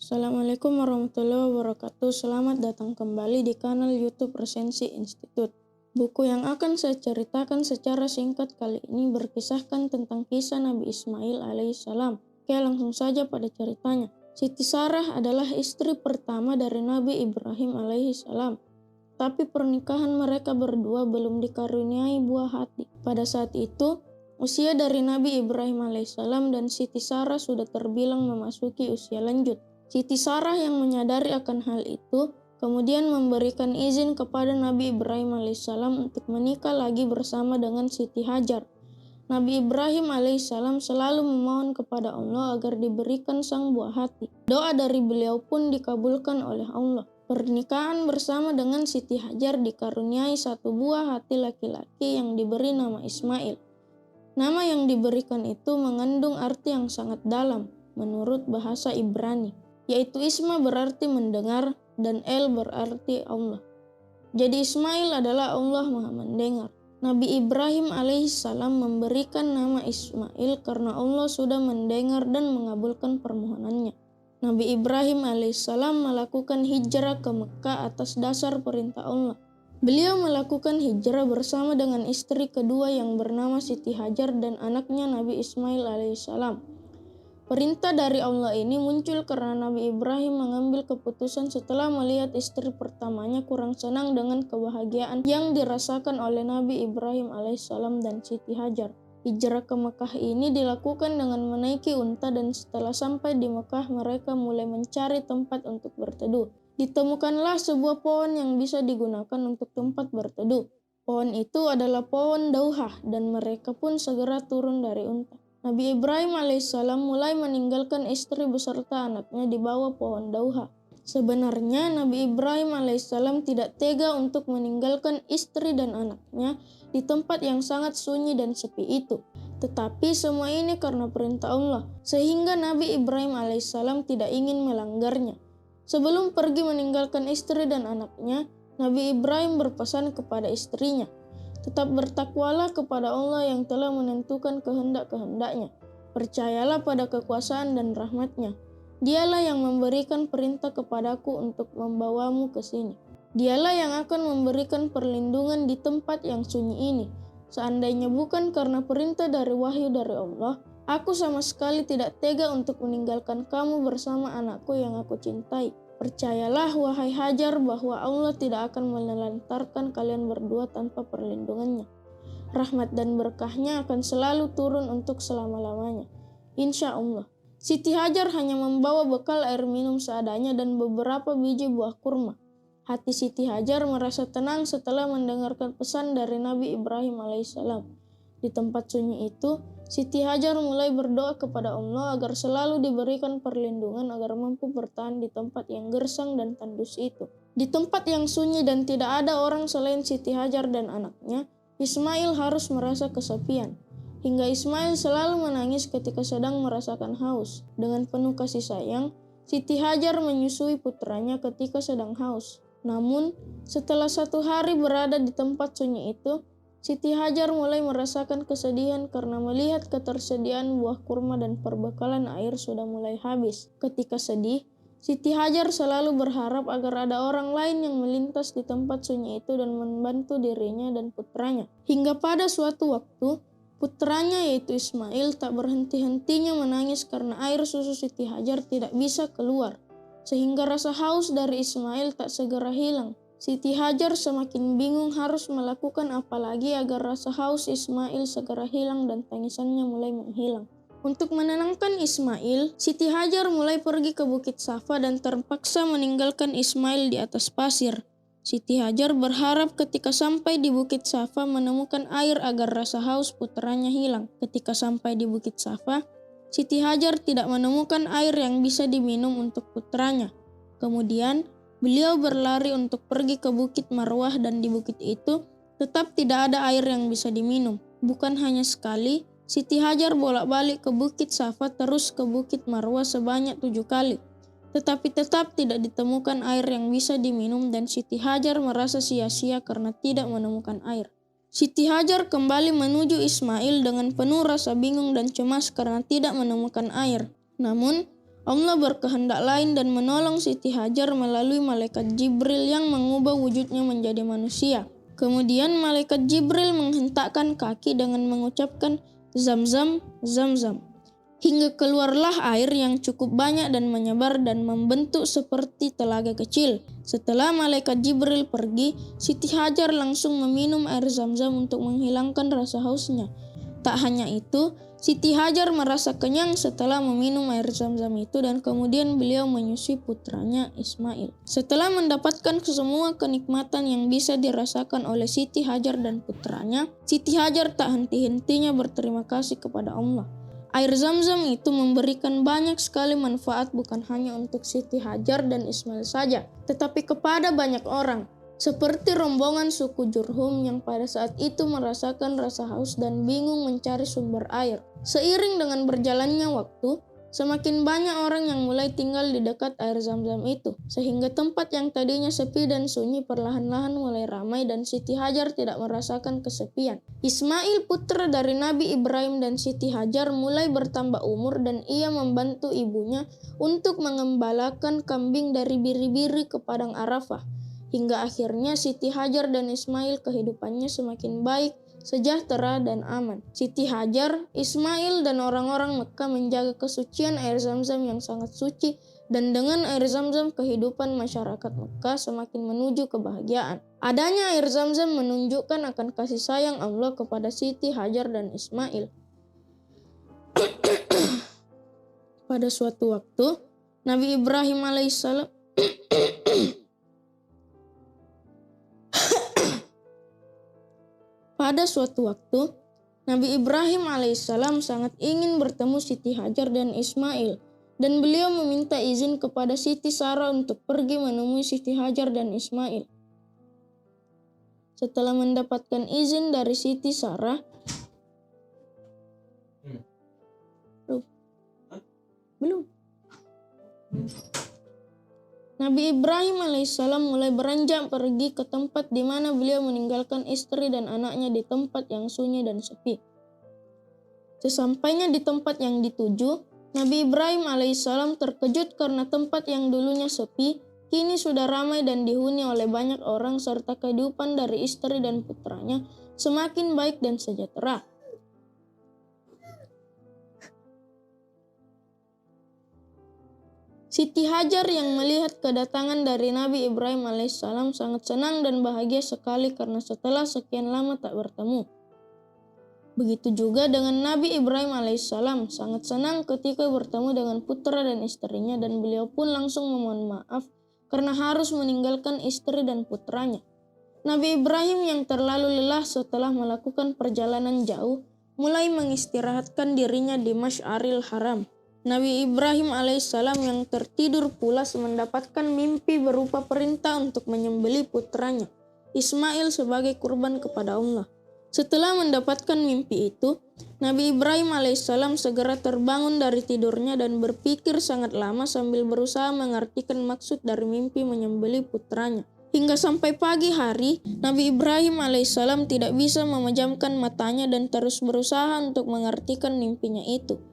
Assalamualaikum warahmatullahi wabarakatuh. Selamat datang kembali di kanal YouTube Resensi Institute. Buku yang akan saya ceritakan secara singkat kali ini berkisahkan tentang kisah Nabi Ismail alaihissalam. Oke, langsung saja pada ceritanya. Siti Sarah adalah istri pertama dari Nabi Ibrahim alaihissalam. Tapi pernikahan mereka berdua belum dikaruniai buah hati. Pada saat itu, usia dari Nabi Ibrahim alaihissalam dan Siti Sarah sudah terbilang memasuki usia lanjut. Siti Sarah yang menyadari akan hal itu, kemudian memberikan izin kepada Nabi Ibrahim alaihissalam untuk menikah lagi bersama dengan Siti Hajar. Nabi Ibrahim alaihissalam selalu memohon kepada Allah agar diberikan sang buah hati. Doa dari beliau pun dikabulkan oleh Allah. Pernikahan bersama dengan Siti Hajar dikaruniai satu buah hati laki-laki yang diberi nama Ismail. Nama yang diberikan itu mengandung arti yang sangat dalam menurut bahasa Ibrani, yaitu Isma berarti mendengar dan El berarti Allah. Jadi Ismail adalah Allah Maha Mendengar. Nabi Ibrahim alaihissalam memberikan nama Ismail karena Allah sudah mendengar dan mengabulkan permohonannya. Nabi Ibrahim alaihissalam melakukan hijrah ke Mekah atas dasar perintah Allah. Beliau melakukan hijrah bersama dengan istri kedua yang bernama Siti Hajar dan anaknya Nabi Ismail alaihissalam. Perintah dari Allah ini muncul karena Nabi Ibrahim mengambil keputusan setelah melihat istri pertamanya kurang senang dengan kebahagiaan yang dirasakan oleh Nabi Ibrahim alaihissalam dan Siti Hajar. Hijrah ke Mekah ini dilakukan dengan menaiki unta dan setelah sampai di Mekah mereka mulai mencari tempat untuk berteduh. Ditemukanlah sebuah pohon yang bisa digunakan untuk tempat berteduh. Pohon itu adalah pohon dauhah dan mereka pun segera turun dari unta. Nabi Ibrahim alaihissalam mulai meninggalkan istri beserta anaknya di bawah pohon dauhah. Sebenarnya Nabi Ibrahim alaihissalam tidak tega untuk meninggalkan istri dan anaknya di tempat yang sangat sunyi dan sepi itu. Tetapi semua ini karena perintah Allah, sehingga Nabi Ibrahim alaihissalam tidak ingin melanggarnya. Sebelum pergi meninggalkan istri dan anaknya, Nabi Ibrahim berpesan kepada istrinya, "Tetap bertakwalah kepada Allah yang telah menentukan kehendak-kehendaknya. Percayalah pada kekuasaan dan rahmatnya. Dialah yang memberikan perintah kepadaku untuk membawamu ke sini. Dialah yang akan memberikan perlindungan di tempat yang sunyi ini. Seandainya bukan karena perintah dari wahyu dari Allah, aku sama sekali tidak tega untuk meninggalkan kamu bersama anakku yang aku cintai. Percayalah wahai Hajar bahwa Allah tidak akan menelantarkan kalian berdua tanpa perlindungannya. Rahmat dan berkahnya akan selalu turun untuk selama-lamanya. Insya Allah." Siti Hajar hanya membawa bekal air minum seadanya dan beberapa biji buah kurma. Hati Siti Hajar merasa tenang setelah mendengarkan pesan dari Nabi Ibrahim alaihissalam. Di tempat sunyi itu, Siti Hajar mulai berdoa kepada Allah agar selalu diberikan perlindungan agar mampu bertahan di tempat yang gersang dan tandus itu. Di tempat yang sunyi dan tidak ada orang selain Siti Hajar dan anaknya, Ismail harus merasa kesepian. Hingga Ismail selalu menangis ketika sedang merasakan haus. Dengan penuh kasih sayang, Siti Hajar menyusui putranya ketika sedang haus. Namun, setelah satu hari berada di tempat sunyi itu, Siti Hajar mulai merasakan kesedihan karena melihat ketersediaan buah kurma dan perbekalan air sudah mulai habis. Ketika sedih, Siti Hajar selalu berharap agar ada orang lain yang melintas di tempat sunyi itu dan membantu dirinya dan putranya. Hingga pada suatu waktu, putranya yaitu Ismail tak berhenti-hentinya menangis karena air susu Siti Hajar tidak bisa keluar, sehingga rasa haus dari Ismail tak segera hilang. Siti Hajar semakin bingung harus melakukan apa lagi agar rasa haus Ismail segera hilang dan tangisannya mulai menghilang. Untuk menenangkan Ismail, Siti Hajar mulai pergi ke Bukit Safa dan terpaksa meninggalkan Ismail di atas pasir. Siti Hajar berharap ketika sampai di Bukit Safa menemukan air agar rasa haus putranya hilang. Ketika sampai di Bukit Safa, Siti Hajar tidak menemukan air yang bisa diminum untuk putranya. Kemudian, beliau berlari untuk pergi ke Bukit Marwah dan di bukit itu tetap tidak ada air yang bisa diminum. Bukan hanya sekali, Siti Hajar bolak-balik ke Bukit Safa terus ke Bukit Marwah sebanyak 7 kali. Tetapi tetap tidak ditemukan air yang bisa diminum dan Siti Hajar merasa sia-sia karena tidak menemukan air. Siti Hajar kembali menuju Ismail dengan penuh rasa bingung dan cemas karena tidak menemukan air. Namun, Allah berkehendak lain dan menolong Siti Hajar melalui malaikat Jibril yang mengubah wujudnya menjadi manusia. Kemudian malaikat Jibril menghentakkan kaki dengan mengucapkan Zamzam, Zamzam, hingga keluarlah air yang cukup banyak dan menyebar dan membentuk seperti telaga kecil. Setelah malaikat Jibril pergi, Siti Hajar langsung meminum air Zamzam untuk menghilangkan rasa hausnya. Tak hanya itu, Siti Hajar merasa kenyang setelah meminum air Zamzam itu dan kemudian beliau menyusui putranya Ismail. Setelah mendapatkan semua kenikmatan yang bisa dirasakan oleh Siti Hajar dan putranya, Siti Hajar tak henti-hentinya berterima kasih kepada Allah. Air Zamzam itu memberikan banyak sekali manfaat bukan hanya untuk Siti Hajar dan Ismail saja, tetapi kepada banyak orang. Seperti rombongan suku Jurhum yang pada saat itu merasakan rasa haus dan bingung mencari sumber air. Seiring dengan berjalannya waktu, semakin banyak orang yang mulai tinggal di dekat air Zamzam itu, sehingga tempat yang tadinya sepi dan sunyi perlahan-lahan mulai ramai dan Siti Hajar tidak merasakan kesepian. Ismail, putra dari Nabi Ibrahim dan Siti Hajar, mulai bertambah umur dan ia membantu ibunya untuk mengembalakan kambing dari biri-biri ke padang Arafah. Hingga akhirnya Siti Hajar dan Ismail kehidupannya semakin baik, sejahtera, dan aman. Siti Hajar, Ismail, dan orang-orang Mekah menjaga kesucian air Zamzam yang sangat suci, dan dengan air Zamzam kehidupan masyarakat Mekah semakin menuju kebahagiaan. Adanya air Zamzam menunjukkan akan kasih sayang Allah kepada Siti Hajar dan Ismail. Pada suatu waktu, Nabi Ibrahim alaihissalam Pada suatu waktu, Nabi Ibrahim alaihissalam sangat ingin bertemu Siti Hajar dan Ismail, dan beliau meminta izin kepada Siti Sarah untuk pergi menemui Siti Hajar dan Ismail. Setelah mendapatkan izin dari Siti Sarah, Nabi Ibrahim alaihissalam mulai beranjak pergi ke tempat di mana beliau meninggalkan istri dan anaknya di tempat yang sunyi dan sepi. Sesampainya di tempat yang dituju, Nabi Ibrahim alaihissalam terkejut karena tempat yang dulunya sepi, kini sudah ramai dan dihuni oleh banyak orang serta kehidupan dari istri dan putranya semakin baik dan sejahtera. Siti Hajar yang melihat kedatangan dari Nabi Ibrahim alaihissalam sangat senang dan bahagia sekali karena setelah sekian lama tak bertemu. Begitu juga dengan Nabi Ibrahim alaihissalam sangat senang ketika bertemu dengan putra dan istrinya dan beliau pun langsung memohon maaf karena harus meninggalkan istri dan putranya. Nabi Ibrahim yang terlalu lelah setelah melakukan perjalanan jauh mulai mengistirahatkan dirinya di Masy'aril Haram. Nabi Ibrahim alaihissalam yang tertidur pulas mendapatkan mimpi berupa perintah untuk menyembelih putranya, Ismail, sebagai kurban kepada Allah. Setelah mendapatkan mimpi itu, Nabi Ibrahim alaihissalam segera terbangun dari tidurnya dan berpikir sangat lama sambil berusaha mengartikan maksud dari mimpi menyembelih putranya. Hingga sampai pagi hari, Nabi Ibrahim alaihissalam tidak bisa memejamkan matanya dan terus berusaha untuk mengartikan mimpinya itu.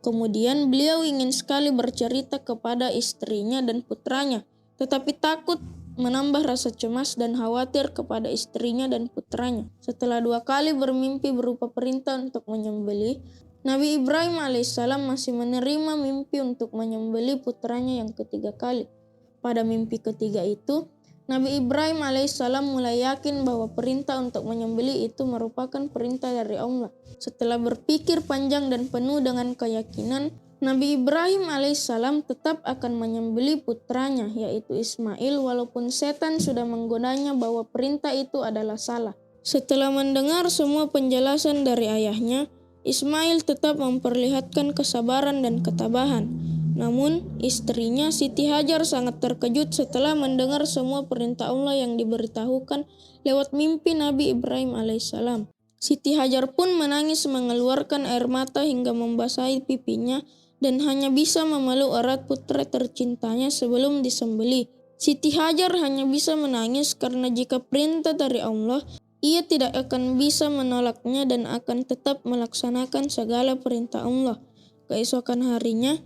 Kemudian beliau ingin sekali bercerita kepada istrinya dan putranya, tetapi takut menambah rasa cemas dan khawatir kepada istrinya dan putranya. Setelah 2 kali bermimpi berupa perintah untuk menyembelih, Nabi Ibrahim alaihissalam masih menerima mimpi untuk menyembelih putranya yang ketiga kali. Pada mimpi ketiga itu, Nabi Ibrahim alaihissalam mulai yakin bahwa perintah untuk menyembelih itu merupakan perintah dari Allah. Setelah berpikir panjang dan penuh dengan keyakinan, Nabi Ibrahim alaihissalam tetap akan menyembelih putranya, yaitu Ismail, walaupun setan sudah menggodanya bahwa perintah itu adalah salah. Setelah mendengar semua penjelasan dari ayahnya, Ismail tetap memperlihatkan kesabaran dan ketabahan. Namun, istrinya Siti Hajar sangat terkejut setelah mendengar semua perintah Allah yang diberitahukan lewat mimpi Nabi Ibrahim alaihissalam. Siti Hajar pun menangis mengeluarkan air mata hingga membasahi pipinya dan hanya bisa memeluk erat putra tercintanya sebelum disembelih. Siti Hajar hanya bisa menangis karena jika perintah dari Allah, ia tidak akan bisa menolaknya dan akan tetap melaksanakan segala perintah Allah. Keesokan harinya,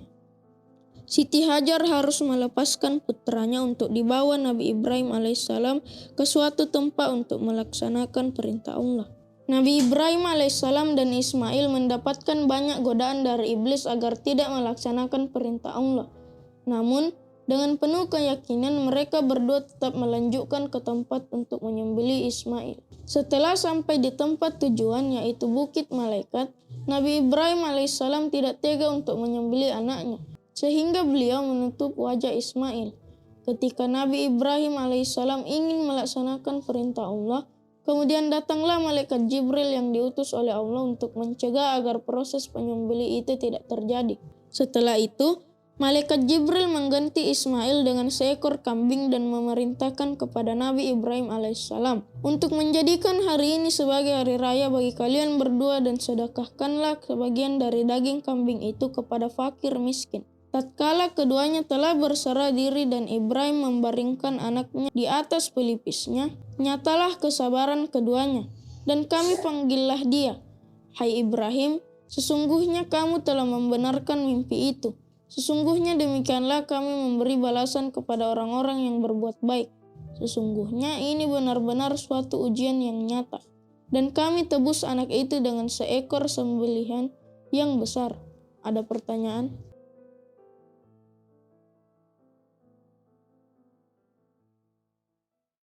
Siti Hajar harus melepaskan putranya untuk dibawa Nabi Ibrahim alaihissalam ke suatu tempat untuk melaksanakan perintah Allah. Nabi Ibrahim alaihissalam dan Ismail mendapatkan banyak godaan dari iblis agar tidak melaksanakan perintah Allah. Namun, dengan penuh keyakinan mereka berdua tetap melanjutkan ke tempat untuk menyembelih Ismail. Setelah sampai di tempat tujuan yaitu Bukit Malaikat, Nabi Ibrahim alaihissalam tidak tega untuk menyembelih anaknya, sehingga beliau menutup wajah Ismail. Ketika Nabi Ibrahim alaihissalam ingin melaksanakan perintah Allah, kemudian datanglah malaikat Jibril yang diutus oleh Allah untuk mencegah agar proses penyembelih itu tidak terjadi. Setelah itu, malaikat Jibril mengganti Ismail dengan seekor kambing dan memerintahkan kepada Nabi Ibrahim alaihissalam untuk menjadikan hari ini sebagai hari raya bagi kalian berdua dan sedekahkanlah sebagian dari daging kambing itu kepada fakir miskin. Tatkala keduanya telah berserah diri dan Ibrahim membaringkan anaknya di atas pelipisnya, nyatalah kesabaran keduanya, dan kami panggillah dia, "Hai Ibrahim, sesungguhnya kamu telah membenarkan mimpi itu. Sesungguhnya demikianlah kami memberi balasan kepada orang-orang yang berbuat baik. Sesungguhnya ini benar-benar suatu ujian yang nyata. Dan kami tebus anak itu dengan seekor sembelihan yang besar." Ada pertanyaan?